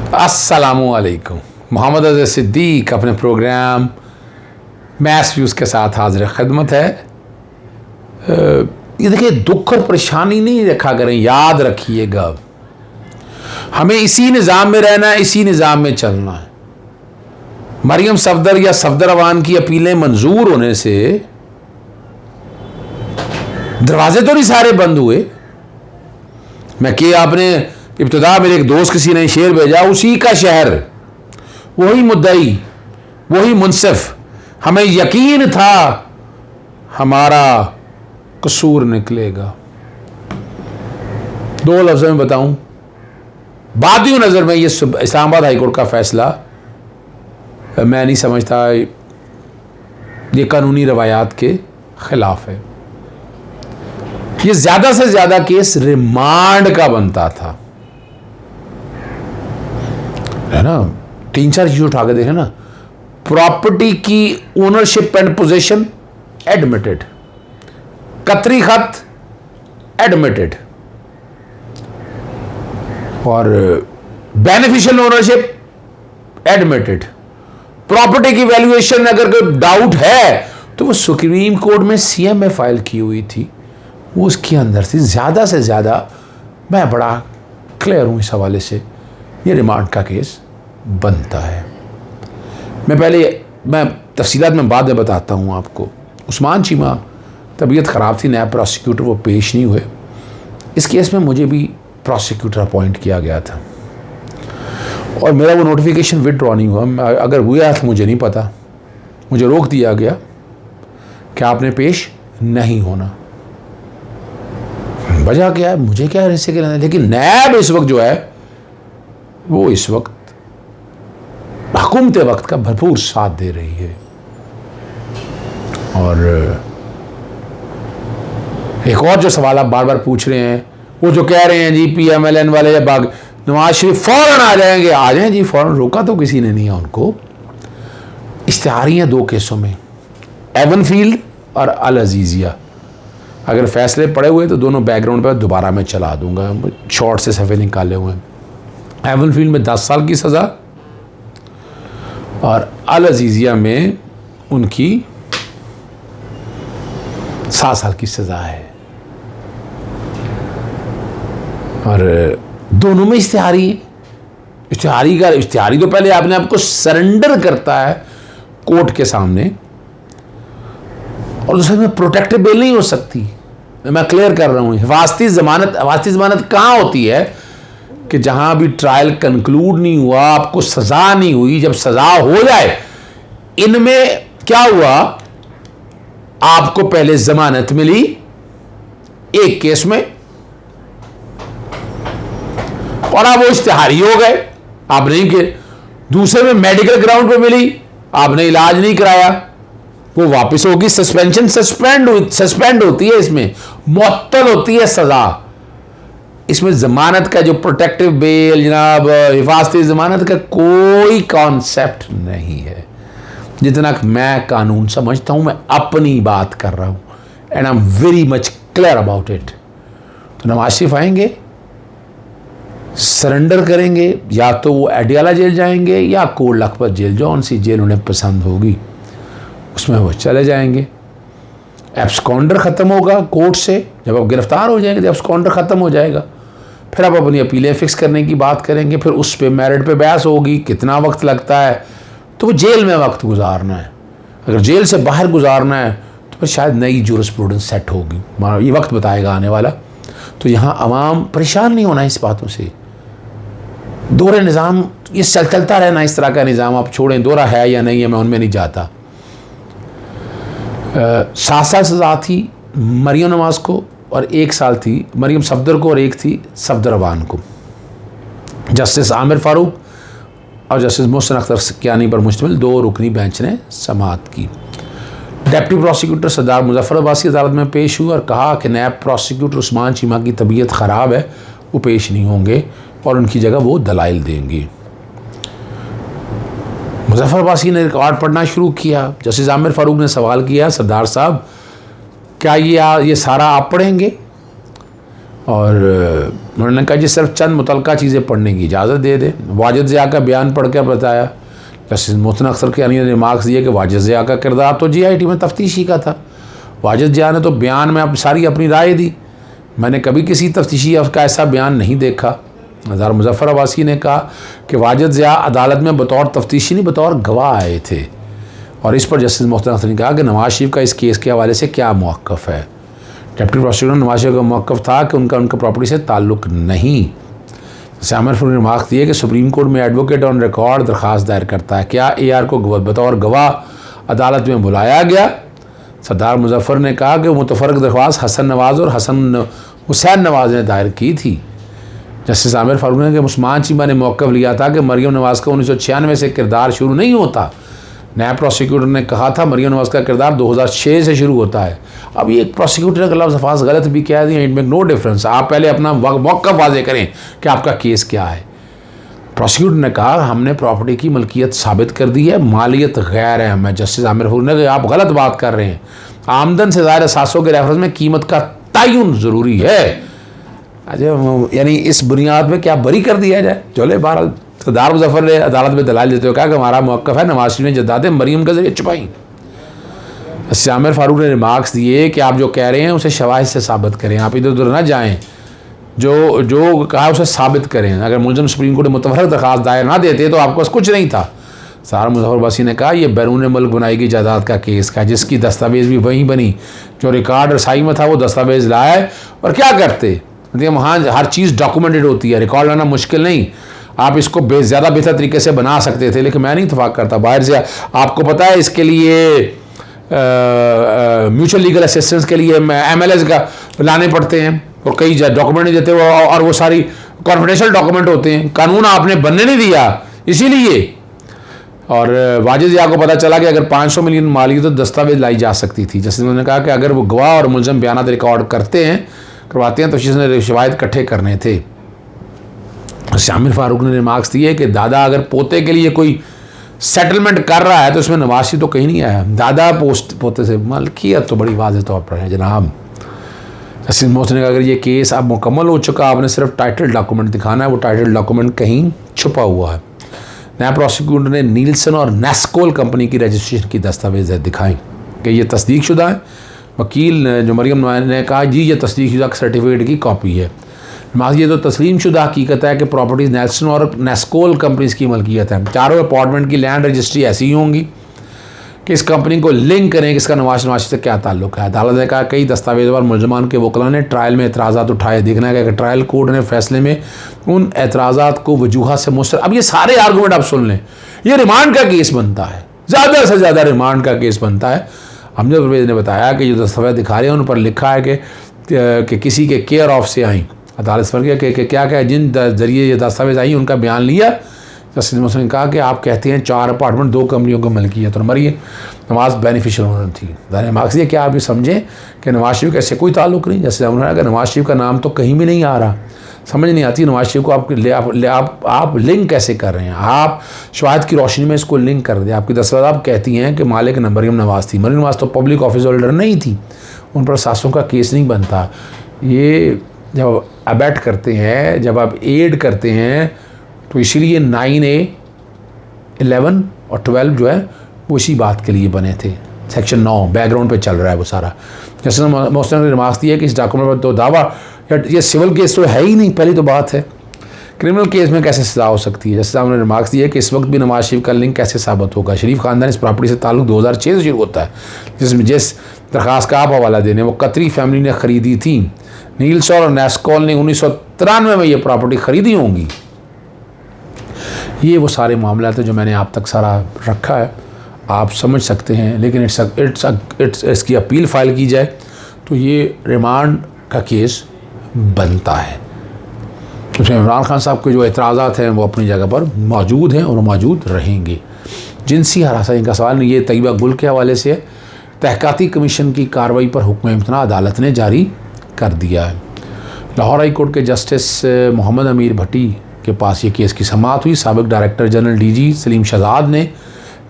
अस्सलामुअलैकुम। मोहम्मद अज़हर सिद्दीक अपने programme maths views के साथ हाजिर खिदमत है। ये देखिए, दुख और परेशानी नहीं रखा करें, याद रखिएगा हमें इसी निज़ाम में रहना है, इसी निज़ाम में चलना है। मरियम सफदर या सफदर अवान की अपीलें मंजूर होने से दरवाजे तो नहीं सारे बंद हुए। मैं कि आपने इब्तिदा मेरे एक दोस्त किसी ने शेर भेजा, उसी का शहर, वही मुद्दई, वही मुनसिफ, हमें यकीन था हमारा कसूर निकलेगा। दो लफ्ज़ों में बताऊं, बादियों नज़र में ये इस्लामाबाद हाईकोर्ट का फैसला मैं नहीं समझता ये कानूनी रवायात के खिलाफ है। ये ज़्यादा से ज़्यादा केस रिमांड का बनता था, है ना। 3-4 चीज़ उठा के देखें ना। प्रॉपर्टी की ओनरशिप एंड पोजीशन एडमिटेड, कतरी खत एडमिटेड, और बेनिफिशियल ओनरशिप एडमिटेड। प्रॉपर्टी की वैल्यूएशन अगर कोई डाउट है तो वो सुप्रीम कोर्ट में सीएम में फाइल की हुई थी, वो उसके अंदर थी। ज़्यादा से ज़्यादा मैं बड़ा क्लियर हूँ इस हवाले से, ये रिमांड का केस बनता है। मैं तफसीलात में बाद में बताता हूँ आपको। उस्मान चीमा तबीयत ख़राब थी, नया प्रोसिक्यूटर, वो पेश नहीं हुए। इस केस में मुझे भी प्रोसिक्यूटर अपॉइंट किया गया था और मेरा वो नोटिफिकेशन विदड्रॉ नहीं हुआ। अगर हुआ तो मुझे नहीं पता, मुझे रोक दिया गया कि आपने पेश नहीं होना। वजह क्या है, मुझे क्या हिस्से के लेना। लेकिन नैब इस वक्त जो है वो इस वक्त हुकूमत वक्त का भरपूर साथ दे रही है। और एक और जो सवाल आप बार बार पूछ रहे हैं, वो जो कह रहे हैं जी PMLN वाले या बाग नवाज शरीफ फौरन आ जाएंगे, आ जाएं जी फौरन, रोका तो किसी ने नहीं है उनको। इश्तिहारी हैं 2 केसों में, एवनफील्ड और अल अजीजिया। अगर फैसले पड़े हुए तो दोनों बैकग्राउंड पर दोबारा मैं चला दूंगा, शॉर्ट से सफ़े निकाले हुए हैं। एवनफील्ड में 10 साल की सज़ा और अल अजीजिया में उनकी 7 साल की सज़ा है। और दोनों में इश्तिहारी तो पहले आपने आपको सरेंडर करता है कोर्ट के सामने, और दूसरे में प्रोटेक्टिव बेल नहीं हो सकती। मैं क्लियर कर रहा हूँ, हिफाजती ज़मानत कहाँ होती है कि जहाँ भी ट्रायल कंक्लूड नहीं हुआ, आपको सज़ा नहीं हुई। जब सज़ा हो जाए, इनमें क्या हुआ, आपको पहले ज़मानत मिली एक केस में और आप वो इश्तिहारी हो गए, आप नहीं किए। दूसरे में मेडिकल ग्राउंड पे मिली, आपने इलाज नहीं कराया, वो वापस होगी। सस्पेंड होती है, इसमें मुअत्तल होती है सज़ा। इसमें ज़मानत का जो प्रोटेक्टिव बेल, जनाब हिफाजती ज़मानत का कोई कॉन्सेप्ट नहीं है। जितना मैं कानून समझता हूँ, मैं अपनी बात कर रहा हूँ, and I am very much clear about it. तो नवाज शरीफ आएंगे, सरेंडर करेंगे, या तो वो एडियाला जेल जाएंगे या कोट लखपत जेल, जौन सी जेल उन्हें पसंद होगी उसमें वो चले जाएंगे। एब्सकॉन्डर ख़त्म होगा कोर्ट से, जब आप गिरफ्तार हो जाएंगे तो एब्सकॉन्डर ख़त्म हो जाएगा। फिर आप अपनी अपीलें फ़िक्स करने की बात करेंगे, फिर उस पर मेरिट पे बहस होगी, कितना वक्त लगता है। तो वो जेल में वक्त गुजारना है। अगर जेल से बाहर गुजारना है तो फिर शायद नई जूरिस्प्रूडेंस सेट होगी, ये वक्त बताएगा आने वाला। तो यहाँ अवाम परेशान नहीं होना इस बातों से। दोहरे निज़ाम ये चलता रहना, इस तरह का निज़ाम आप छोड़ें। दोहरा है या नहीं है, मैं उनमें नहीं जाता। 7 साल सज़ा थी मरियम नवाज को, और 1 साल थी मरियम सफदर को, और 1 थी सफदर अवान को। जस्टिस आमिर फारूक और जस्टिस मोहसिन अख्तर कियानी पर मुश्तमिल 2 रुकनी बेंच ने समाअत की। डिप्टी प्रोसिक्यूटर सरदार मुजफ्फर अब्बासी अदालत में पेश हुए और कहा कि नैब प्रोसिक्यूटर उस्मान चीमा की तबीयत ख़राब है, वो पेश नहीं होंगे और उनकी जगह वो दलाइल देंगे। मुजफ्फर अब्बासी ने रिकॉर्ड पढ़ना शुरू किया। जस्टिस आमिर फारूक ने सवाल किया, सरदार साहब क्या ये सारा आप पढ़ेंगे? और उन्होंने कहा जी सिर्फ चंद मुतलका चीज़ें पढ़ने की इजाज़त दे दे। वाजिद ज़िया का बयान पढ़ कर बताया। जस्टिस मोहसिन अख्तर के ने रिमार्क्स दिए कि वाजिद ज़िया का किरदार तो GIT में तफ्तीशी का था। वाजिद ज़िया ने तो बयान में सारी अपनी राय दी। मैंने कभी किसी तफ्तीशी का ऐसा बयान नहीं देखा। हज़ार मुजफ्फर अब्बासी ने कहा कि वाजिद ज़िया अदालत में बतौर तफ्तीशी नहीं बतौर गवाह आए थे। और इस पर जस्टिस मोहसिन अख्तर ने कहा कि नवाज शरीफ का इस केस के हवाले से क्या मौक़िफ़ है। डिप्टी प्रोसिक्यूटर नवाज शरीफ का मौक़िफ़ था कि उनका प्रॉपर्टी से ताल्लुक़ नहीं। जैसे आमिर फारूक ने रिमार्क दिए कि सुप्रीम कोर्ट में एडवोकेट ऑन रिकॉर्ड दरख्वास्त दायर करता है, क्या AR को बतौर गवाह अदालत में बुलाया गया। सरदार मुजफ्फर ने कहा कि मुतफरक दरख्वास्त हसन नवाज़ और हसन हुसैन नवाज़ ने दायर की थी। जस्टिस आमिर फारूक ने कि उस्मान चीमा ने मौक़िफ़ लिया था कि मरियम नवाज़ का 1996 से किरदार शुरू नहीं होता। नया प्रोसिक्यूटर ने कहा था मरियम नवाज़ का किरदार 2006 से शुरू होता है। अब ये एक प्रोसिक्यूटर के खिलाफ अल्फाज गलत भी कह दिए, इट मेक नो डिफरेंस। आप पहले अपना मौक़िफ़ वाज़े करें कि आपका केस क्या है। प्रोसिक्यूटर ने कहा हमने प्रॉपर्टी की मलकियत साबित कर दी है, मालियत गैर है हमें। जस्टिस आमिर फारूक ने कहा आप गलत बात कर रहे हैं, आमदन से ज़ाहिर असासों के रेफरेंस में कीमत का तयन ज़रूरी है। अच्छा, यानी इस बुनियाद में क्या बरी कर दिया जाए। चले बहरहाल सरदार मुजफ्फर ने अदालत में दलाल देते हुए कहा कि हमारा मौक़िफ़ है नवाज शरीफ ने जद्दातें मरियम के ज़रिए छुपाई। आमिर फारूक ने रिमार्क्स दिए कि आप जो कह रहे हैं उसे शवाहिद से साबित करें, आप इधर उधर ना जाएं, जो कहा उसे साबित करें। अगर मुलज़िम सुप्रीम कोर्ट में मुतफरक दरख्वास्त दायर ना देते तो आपके पास कुछ नहीं था। सरदार मुजफ्फर अब्बासी ने कहा यह बैरून मुल्क बनाई गई जायदाद का केस का, जिसकी दस्तावेज़ भी वहीं बनी जो रिकॉर्ड रसाई में था, वो दस्तावेज़ लाए और क्या करते। मतलब वहाँ हर चीज़ डॉक्यूमेंटेड होती है, रिकॉर्ड लाना मुश्किल नहीं। आप इसको ज़्यादा बेहतर तरीके से बना सकते थे, लेकिन मैं नहीं इत्तफाक करता। बाहर से आपको पता है इसके लिए म्यूचुअल लीगल असिस्टेंस के लिए MLS का लाने पड़ते हैं और कई डॉक्यूमेंट नहीं देते और वो सारी कॉन्फिडेंशियल डॉक्यूमेंट होते हैं। कानून आपने बनने नहीं दिया इसीलिए। और वाजिद ज़िया को पता चला कि अगर 500 मिलियन माली तो दस्तावेज लाई जा सकती थी। जैसे उन्होंने कहा कि अगर वो गवाह और मुलज़िम बयानात रिकॉर्ड करवाते हैं तो उसने शवाहिद इकट्ठे करने थे। आमिर फारूक ने रिमार्क्स दिए कि दादा अगर पोते के लिए कोई सेटलमेंट कर रहा है तो इसमें नवाज शरीफ तो कहीं नहीं आया। दादा पोते से मलकियत तो बड़ी वाज़ेह तौर पर है जनाब। जस्टिस मोहसिन ने कहा अगर ये केस अब मुकम्मल हो चुका, आपने सिर्फ टाइटल डॉक्यूमेंट दिखाना है, वो टाइटल डॉक्यूमेंट कहीं छुपा हुआ है। नया प्रोसिक्यूटर ने नीलसन और नेस्कोल कंपनी की रजिस्ट्रेशन की दस्तावेज़ दिखाई कि ये तस्दीक शुदा है। वकील जो मरियम ने कहा जी ये तस्दीक शुदा सर्टिफिकेट की कॉपी है। ये तो तस्लीम शुदा हकीकत है कि प्रॉपर्टीज़ नेल्सन और नेस्कोल कंपनीज़ की मलकियत है। चारों अपार्टमेंट की लैंड रजिस्ट्री ऐसी ही होंगी कि इस कंपनी को लिंक करें कि इसका नवाज से क्या ताल्लुक है। अदालत ने कहा कई दस्तावेज़ और मुलजमान के वकला ने ट्रायल में एतराज़ात उठाए। देखना है कि ट्रायल कोर्ट ने फैसले में उन एतराज़ात को वजूहात से मुस्तर। अब ये सारे आर्गूमेंट आप सुन लें, ये रिमांड का केस बनता है, ज़्यादा से ज़्यादा रिमांड का केस बनता है। हमजा परवेज़ ने बताया कि जो दस्तावेज़ दिखा रहे हैं उन पर लिखा है कि किसी के केयर ऑफ से आई। अदालत फर्क है कि क्या क्या जिन जरिए ये दस्तावेज़ आई उनका बयान लिया। जस्टिस मोहसिन ने कहा कि आप कहते हैं 4 अपार्टमेंट 2 कंपनियों को मलकियत और मरिए नवाज बेनिफिशियल ओनर थी। मार्क्स ये क्या आप ये समझें कि नवाज शरीफ का ऐसे कोई ताल्लुक नहीं। जैसे उन्होंने कहा नवाज शरीफ का नाम तो कहीं भी नहीं आ रहा, समझ नहीं आती नवाज शरीफ को आप लिंक कैसे कर रहे हैं। आप शवाहिद की रोशनी में इसको लिंक कर दें। आपकी दस्तावेज़ आप कहती हैं कि मालिक मरियम नवाज़ थी। मरियम नवाज़ तो पब्लिक ऑफिस होल्डर नहीं थी, उन पर सासों का केस नहीं बनता। ये जब अबैट करते हैं, जब आप एड करते हैं तो इसीलिए 9A, 11 और 12 जो है वो इसी बात के लिए बने थे। सेक्शन 9 बैकग्राउंड पे चल रहा है वो सारा। जैसे मोहसिन ने रिमार्क्स दिया कि इस डॉक्यूमेंट पर तो दावा ये सिविल केस तो है ही नहीं, पहली तो बात है। क्रिमिनल केस में कैसे सजा हो सकती है। जैसे उन्होंने रिमार्क्स दिया कि इस वक्त भी नवाज शरीफ का लिंक कैसे साबित होगा। शरीफ खानदान इस प्रॉपर्टी से ताल्लुक 2006 से शुरू होता है, जिसमें जिस दरख्वास्त का आप हवाला देने वो कतरी फैमिली ने ख़रीदी थी। नीलसन और नेस्कोल ने 1993 में ये प्रॉपर्टी ख़रीदी होंगी। ये वो सारे मामला थे जो मैंने आप तक सारा रखा है, आप समझ सकते हैं। लेकिन इसकी अपील फ़ाइल की जाए तो ये रिमांड का केस बनता है। उसमें इमरान खान साहब के जो एतराज़ात हैं वो अपनी जगह पर मौजूद हैं और मौजूद रहेंगे। जिनसी हरासगी का सवाल ये तय्यबा गुल के हवाले से तहक़ीक़ाती कमीशन की कार्रवाई पर हुक्म इम्तना अदालत ने जारी कर दिया है। लाहौर हाई कोर्ट के जस्टिस मोहम्मद अमीर भट्टी के पास ये केस की समाअत हुई। साबिक़ director general DG Salim Shahzad ने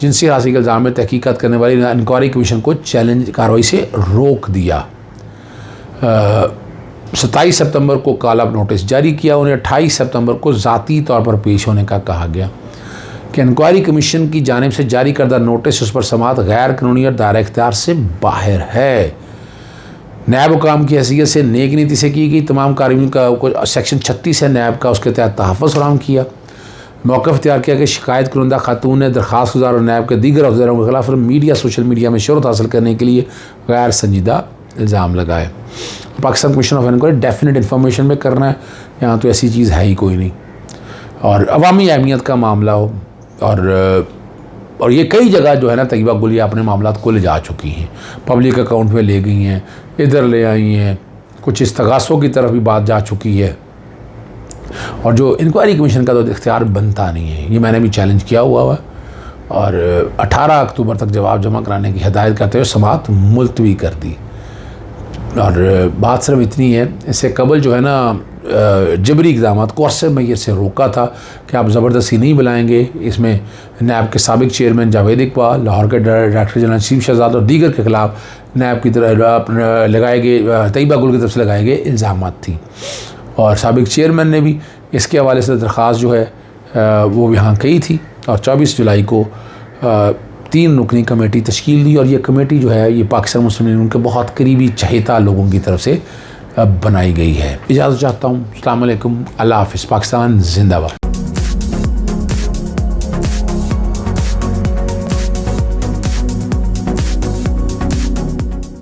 जिनसी हरासगी के इल्ज़ाम में तहक़ीक़ात करने वाली इंक्वायरी कमीशन को चैलेंज कार्रवाई से रोक दिया। 27 सितंबर को काला नोटिस जारी किया। उन्हें 28 सितंबर को ज़ाती तौर पर पेश होने का कहा गया कि इंक्वायरी कमीशन की जानिब से जारी करदा नोटिस उस पर समाअत गैर कानूनी और दायरा इख्तियार से बाहर है। नैब हुकाम की हैसियत से नेक नीति से की गई तमाम कार्रवाई का सेक्शन 36 है नैब का, उसके तहत तहफ़्फ़ुज़ फराहम किया। मौक़िफ़ इख्तियार किया कि शिकायत कुरंदा खातून ने दरख्वास्त गुज़ार और नैब के दीगर अफसरों के खिलाफ मीडिया सोशल मीडिया में शोहरत हासिल करने के लिए गैर संजीदा इल्ज़ाम लगाए। Pakistan commission of inquiry definite information में करना है, यहाँ तो ऐसी चीज़ है ही कोई नहीं, और अवामी अहमियत का मामला हो। और ये कई जगह जो है ना तैयबा गुलिया अपने मामला को ले जा चुकी हैं, पब्लिक अकाउंट में ले गई हैं, इधर ले आई हैं, कुछ इस्तगासों की तरफ भी बात जा चुकी है। और जो इंक्वायरी कमीशन का तो इख्तियार बनता नहीं है, ये मैंने भी चैलेंज किया हुआ है और 18 अक्टूबर तक जवाब जमा कराने की हिदायत करते हुए समाअत मुलतवी कर दी। और बात सिर्फ इतनी है, इससे कबल जो है ना जबरी इक़दाम को असर मैयर से रोका था कि आप ज़बरदस्ती नहीं बुलाएंगे। इसमें नैब के साबिक चेयरमैन जावेद इकबाल, लाहौर के डायरेक्टर जनरल चीफ शहजाद और दीगर के ख़िलाफ़ नैब की तरफ लगाए गए तैयबा गुल की तरफ से लगाए गए इल्ज़ामात थी। और साबिक चेयरमैन ने भी इसके हवाले से दरख्वास्त जो है वो यहाँ कही थी और 24 जुलाई को 3 रुकनी कमेटी तश्कील दी। और ये कमेटी जो है ये पाकिस्तान मुस्लिम लीग उनके बहुत करीबी चहेता लोगों की तरफ से बनाई गई है। इजाज़त चाहता हूँ। अस्सलाम वालेकुम, अल्लाह हाफ़िज़। पाकिस्तान जिंदाबाद।